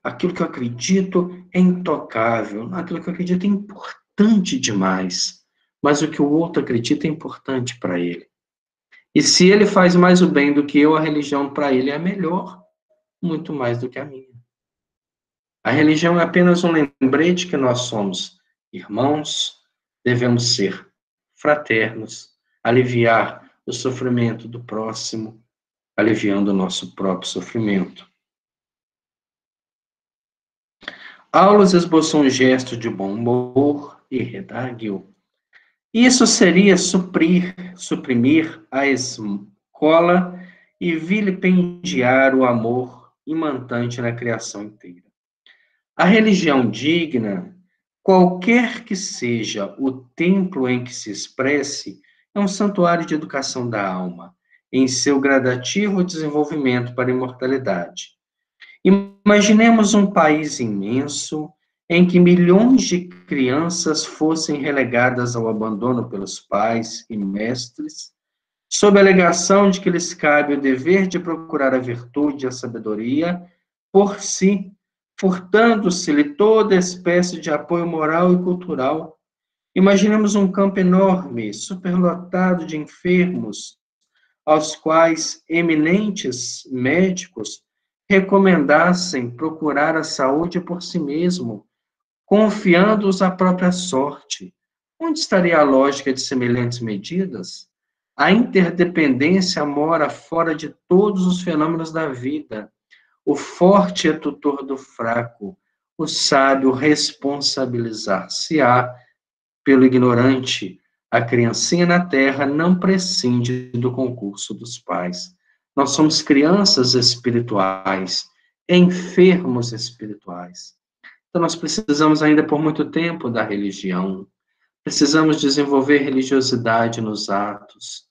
aquilo que eu acredito é intocável, aquilo que eu acredito é importante. importante demais, mas o que o outro acredita é importante para ele. E se ele faz mais o bem do que eu, a religião para ele é melhor, muito mais do que a minha. A religião é apenas um lembrete que nós somos irmãos, devemos ser fraternos, aliviar o sofrimento do próximo, aliviando o nosso próprio sofrimento. Aulos esboçou um gesto de bom humor e redarguiu. Isso seria suprimir a escola e vilipendiar o amor imantante na criação inteira. A religião digna, qualquer que seja o templo em que se expresse, é um santuário de educação da alma, em seu gradativo desenvolvimento para a imortalidade. Imaginemos um país imenso em que milhões de crianças fossem relegadas ao abandono pelos pais e mestres, sob a alegação de que lhes cabe o dever de procurar a virtude e a sabedoria por si, furtando-se-lhe toda espécie de apoio moral e cultural. Imaginemos um campo enorme, superlotado de enfermos, aos quais eminentes médicos recomendassem procurar a saúde por si mesmo, confiando-os à própria sorte. Onde estaria a lógica de semelhantes medidas? A interdependência mora fora de todos os fenômenos da vida. O forte é tutor do fraco, o sábio responsabilizar-se-á pelo ignorante. A criancinha na terra não prescinde do concurso dos pais. Nós somos crianças espirituais, enfermos espirituais. Então, nós precisamos ainda por muito tempo da religião. Precisamos desenvolver religiosidade nos atos,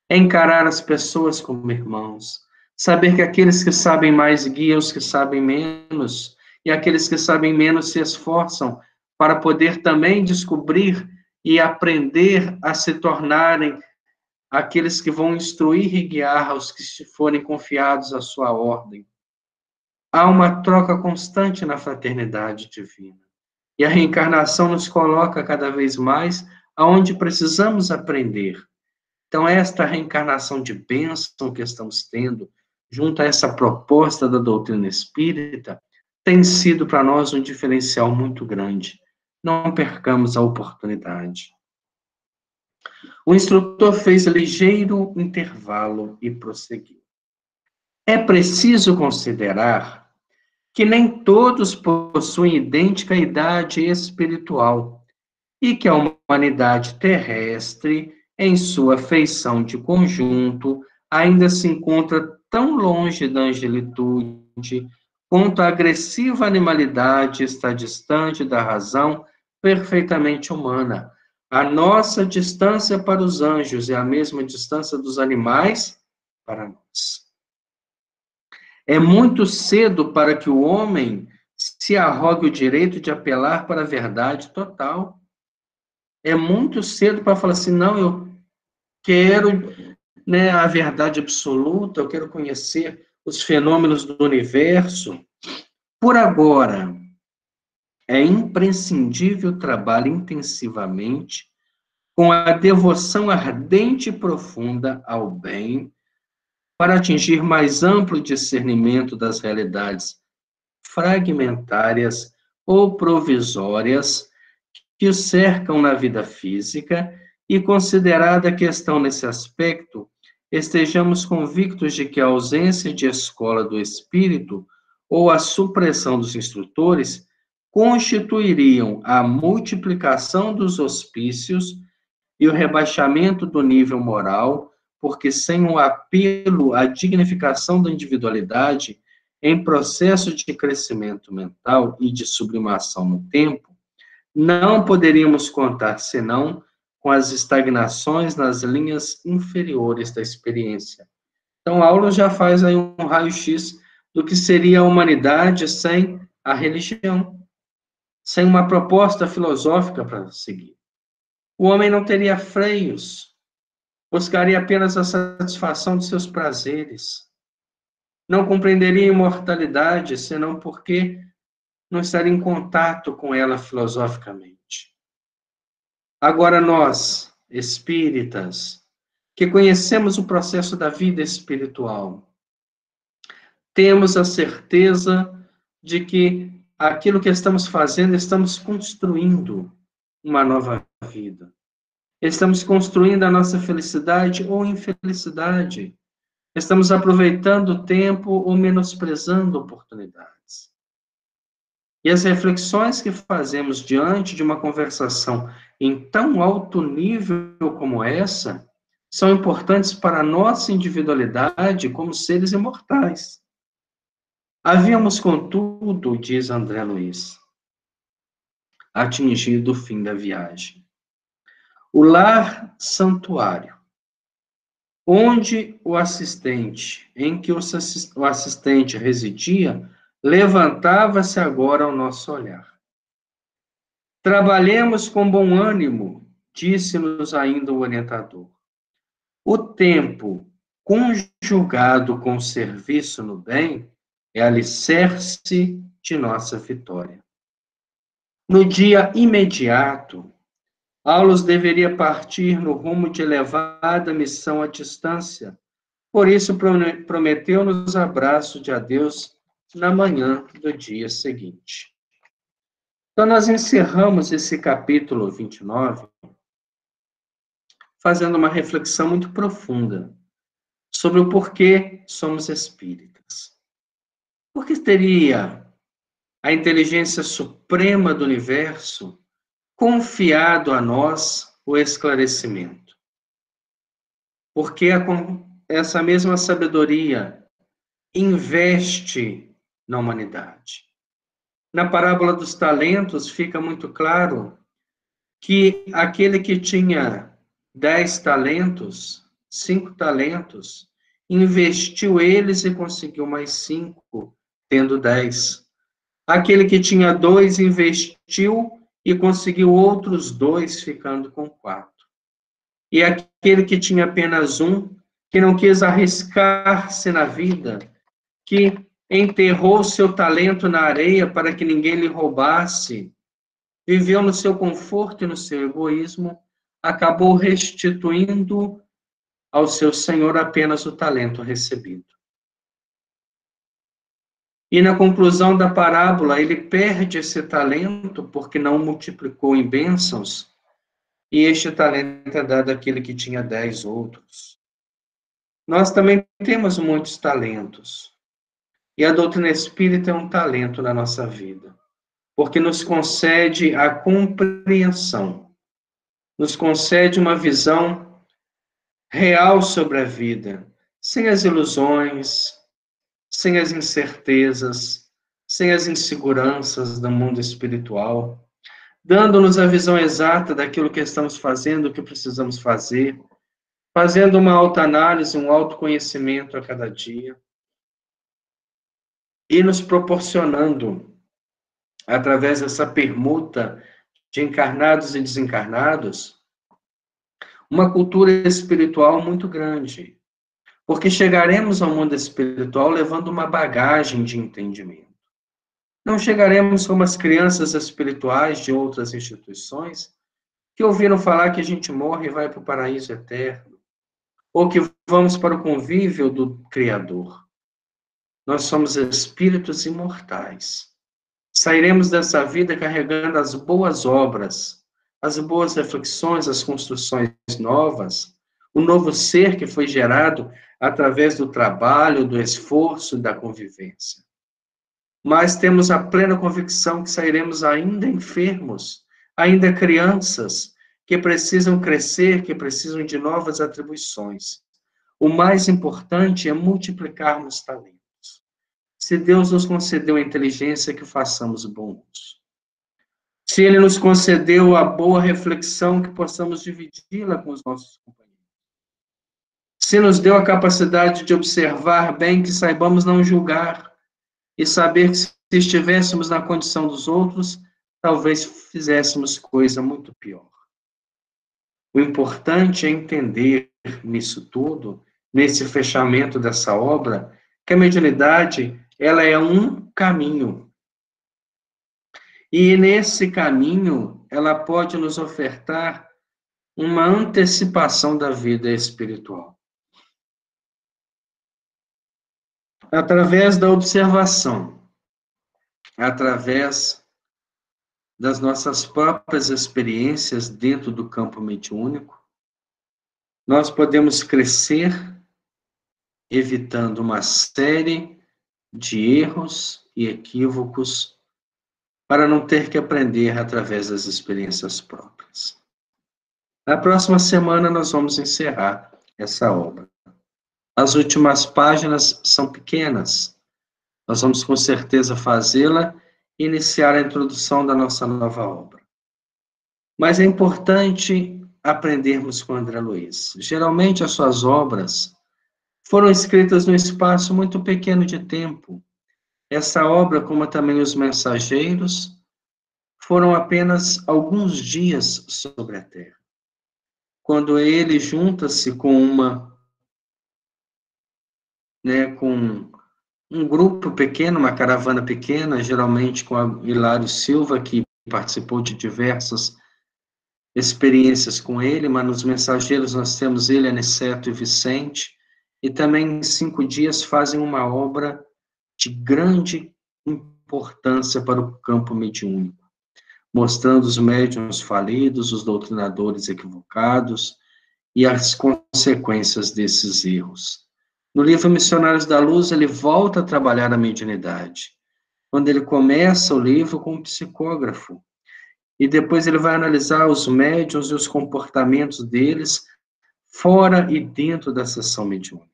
encarar as pessoas como irmãos, saber que aqueles que sabem mais guiam os que sabem menos, e aqueles que sabem menos se esforçam para poder também descobrir e aprender a se tornarem aqueles que vão instruir e guiar os que forem confiados à sua ordem. Há uma troca constante na fraternidade divina. E a reencarnação nos coloca cada vez mais aonde precisamos aprender. Então, esta reencarnação de bênção que estamos tendo, junto a essa proposta da doutrina espírita, tem sido para nós um diferencial muito grande. Não percamos a oportunidade. O instrutor fez ligeiro intervalo e prosseguiu. É preciso considerar que nem todos possuem idêntica idade espiritual e que a humanidade terrestre, em sua feição de conjunto, ainda se encontra tão longe da angelitude quanto a agressiva animalidade está distante da razão perfeitamente humana. A nossa distância para os anjos é a mesma distância dos animais para nós. É muito cedo para que o homem se arrogue o direito de apelar para a verdade total. É muito cedo para falar assim, não, eu quero, né, a verdade absoluta, eu quero conhecer os fenômenos do universo. Por agora, é imprescindível trabalhar intensivamente com a devoção ardente e profunda ao bem, para atingir mais amplo discernimento das realidades fragmentárias ou provisórias que o cercam na vida física, e considerada a questão nesse aspecto, estejamos convictos de que a ausência de escola do espírito ou a supressão dos instrutores constituiriam a multiplicação dos hospícios e o rebaixamento do nível moral, porque sem um apelo à dignificação da individualidade em processo de crescimento mental e de sublimação no tempo, não poderíamos contar senão com as estagnações nas linhas inferiores da experiência. Então, a aula já faz aí um raio-x do que seria a humanidade sem a religião, sem uma proposta filosófica para seguir. O homem não teria freios, buscaria apenas a satisfação de seus prazeres, não compreenderia a imortalidade, senão porque não estaria em contato com ela filosoficamente. Agora nós, espíritas, que conhecemos o processo da vida espiritual, temos a certeza de que aquilo que estamos fazendo, estamos construindo uma nova vida. Estamos construindo a nossa felicidade ou infelicidade. Estamos aproveitando o tempo ou menosprezando oportunidades. E as reflexões que fazemos diante de uma conversação em tão alto nível como essa são importantes para a nossa individualidade como seres imortais. Havíamos, contudo, diz André Luiz, atingido o fim da viagem. O lar santuário, onde o assistente, em que o assistente residia, levantava-se agora ao nosso olhar. Trabalhemos com bom ânimo, disse-nos ainda o orientador. O tempo, conjugado com o serviço no bem, é alicerce de nossa vitória. No dia imediato, Aulos deveria partir no rumo de elevada missão à distância. Por isso, prometeu-nos abraço de adeus na manhã do dia seguinte. Então, nós encerramos esse capítulo 29 fazendo uma reflexão muito profunda sobre o porquê somos espíritas. Por que teria a inteligência suprema do universo confiado a nós o esclarecimento? Porque essa mesma sabedoria investe na humanidade. Na parábola dos talentos fica muito claro que aquele que tinha 10 talentos, 5 talentos, investiu eles e conseguiu mais 5, tendo 10. Aquele que tinha 2 investiu e conseguiu outros 2, ficando com 4. E aquele que tinha apenas 1, que não quis arriscar-se na vida, que enterrou seu talento na areia para que ninguém lhe roubasse, viveu no seu conforto e no seu egoísmo, acabou restituindo ao seu senhor apenas o talento recebido. E na conclusão da parábola, ele perde esse talento porque não multiplicou em bênçãos, e este talento é dado àquele que tinha 10 outros. Nós também temos muitos talentos, e a doutrina espírita é um talento na nossa vida, porque nos concede a compreensão, nos concede uma visão real sobre a vida, sem as ilusões, sem as incertezas, sem as inseguranças do mundo espiritual, dando-nos a visão exata daquilo que estamos fazendo, o que precisamos fazer, fazendo uma autoanálise, um autoconhecimento a cada dia, e nos proporcionando, através dessa permuta de encarnados e desencarnados, uma cultura espiritual muito grande, porque chegaremos ao mundo espiritual levando uma bagagem de entendimento. Não chegaremos como as crianças espirituais de outras instituições que ouviram falar que a gente morre e vai para o paraíso eterno, ou que vamos para o convívio do Criador. Nós somos espíritos imortais. Sairemos dessa vida carregando as boas obras, as boas reflexões, as construções novas, o novo ser que foi gerado através do trabalho, do esforço e da convivência. Mas temos a plena convicção que sairemos ainda enfermos, ainda crianças, que precisam crescer, que precisam de novas atribuições. O mais importante é multiplicarmos talentos. Se Deus nos concedeu a inteligência, que façamos bom uso. Se Ele nos concedeu a boa reflexão, que possamos dividi-la com os nossos companheiros. Se nos deu a capacidade de observar bem, que saibamos não julgar, e saber que se estivéssemos na condição dos outros, talvez fizéssemos coisa muito pior. O importante é entender nisso tudo, nesse fechamento dessa obra, que a mediunidade, ela é um caminho. E nesse caminho, ela pode nos ofertar uma antecipação da vida espiritual. Através da observação, através das nossas próprias experiências dentro do campo mediúnico, nós podemos crescer evitando uma série de erros e equívocos para não ter que aprender através das experiências próprias. Na próxima semana nós vamos encerrar essa obra. As últimas páginas são pequenas. Nós vamos com certeza fazê-la e iniciar a introdução da nossa nova obra. Mas é importante aprendermos com André Luiz. Geralmente as suas obras foram escritas num espaço muito pequeno de tempo. Essa obra, como também Os Mensageiros, foram apenas alguns dias sobre a Terra. Quando ele junta-se com com um grupo pequeno, uma caravana pequena, geralmente com a Hilário Silva, que participou de diversas experiências com ele, mas nos Mensageiros nós temos ele, Aniceto e Vicente, e também em 5 dias fazem uma obra de grande importância para o campo mediúnico, mostrando os médiuns falidos, os doutrinadores equivocados e as consequências desses erros. No livro Missionários da Luz, ele volta a trabalhar a mediunidade, quando ele começa o livro com um psicógrafo, e depois ele vai analisar os médiuns e os comportamentos deles fora e dentro da sessão mediúnica.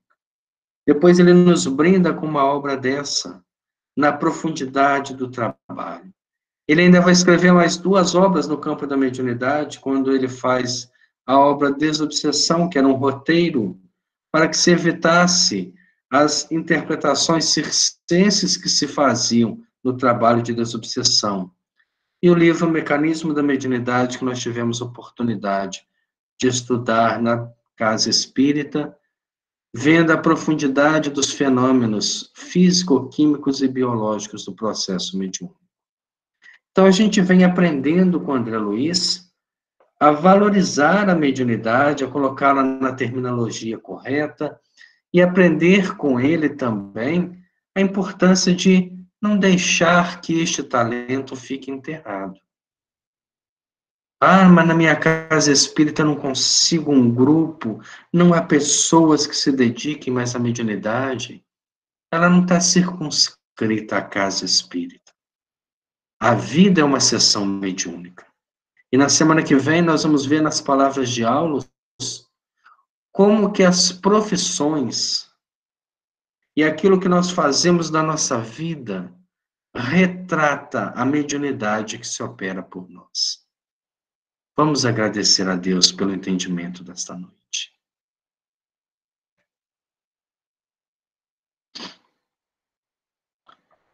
Depois ele nos brinda com uma obra dessa, na profundidade do trabalho. Ele ainda vai escrever mais 2 obras no campo da mediunidade, quando ele faz a obra Desobsessão, que era um roteiro para que se evitasse as interpretações circenses que se faziam no trabalho de desobsessão. E o livro Mecanismo da Mediunidade, que nós tivemos oportunidade de estudar na Casa Espírita, vendo a profundidade dos fenômenos físico-químicos e biológicos do processo mediúnico. Então, a gente vem aprendendo com André Luiz a valorizar a mediunidade, a colocá-la na terminologia correta e aprender com ele também a importância de não deixar que este talento fique enterrado. Ah, mas na minha casa espírita eu não consigo um grupo, não há pessoas que se dediquem mais à mediunidade. Ela não está circunscrita à casa espírita. A vida é uma sessão mediúnica. E na semana que vem nós vamos ver nas palavras de Aulus como que as profissões e aquilo que nós fazemos na nossa vida retrata a mediunidade que se opera por nós. Vamos agradecer a Deus pelo entendimento desta noite.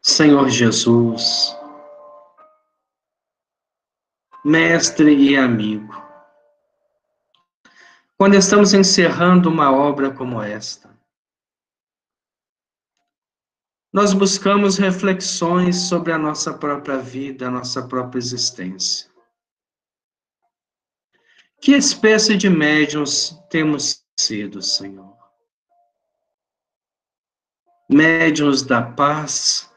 Senhor Jesus, mestre e amigo, quando estamos encerrando uma obra como esta, nós buscamos reflexões sobre a nossa própria vida, a nossa própria existência. Que espécie de médiuns temos sido, Senhor? Médiuns da paz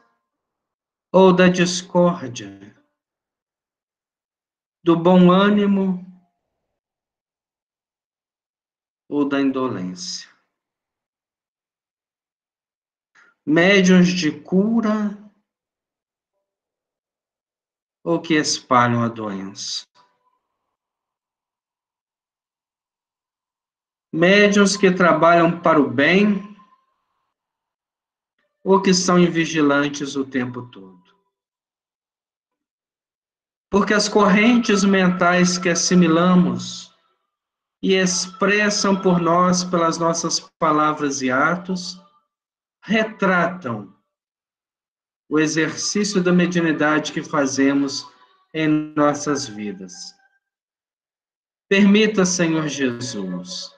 ou da discórdia? Do bom ânimo ou da indolência? Médiuns de cura ou que espalham a doença? Médiuns que trabalham para o bem ou que são invigilantes o tempo todo? Porque as correntes mentais que assimilamos e expressam por nós pelas nossas palavras e atos retratam o exercício da mediunidade que fazemos em nossas vidas. Permita, Senhor Jesus,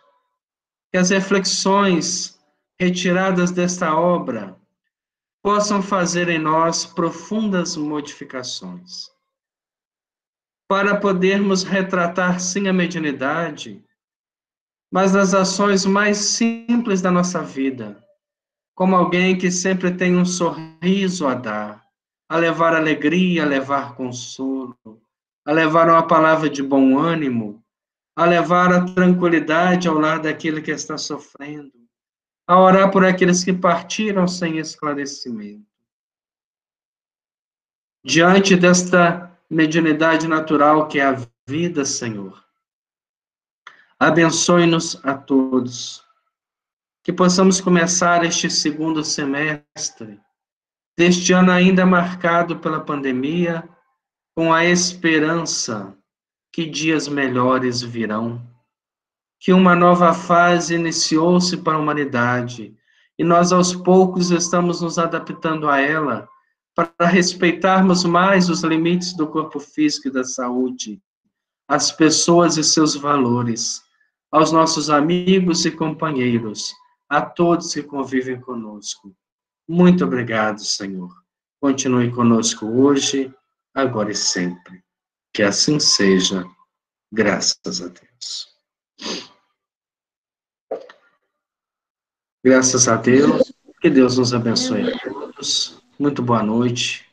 que as reflexões retiradas desta obra possam fazer em nós profundas modificações. para podermos retratar, sim, a mediunidade, mas nas ações mais simples da nossa vida, como alguém que sempre tem um sorriso a dar, a levar alegria, a levar consolo, a levar uma palavra de bom ânimo, a levar a tranquilidade ao lar daquele que está sofrendo, a orar por aqueles que partiram sem esclarecimento. Diante desta mediunidade natural que é a vida, Senhor, abençoe-nos a todos, que possamos começar este segundo semestre, deste ano ainda marcado pela pandemia, com a esperança que dias melhores virão, que uma nova fase iniciou-se para a humanidade, e nós aos poucos estamos nos adaptando a ela, para respeitarmos mais os limites do corpo físico e da saúde, as pessoas e seus valores, aos nossos amigos e companheiros, a todos que convivem conosco. Muito obrigado, Senhor. Continue conosco hoje, agora e sempre. Que assim seja, graças a Deus. Graças a Deus, que Deus nos abençoe a todos. Muito boa noite.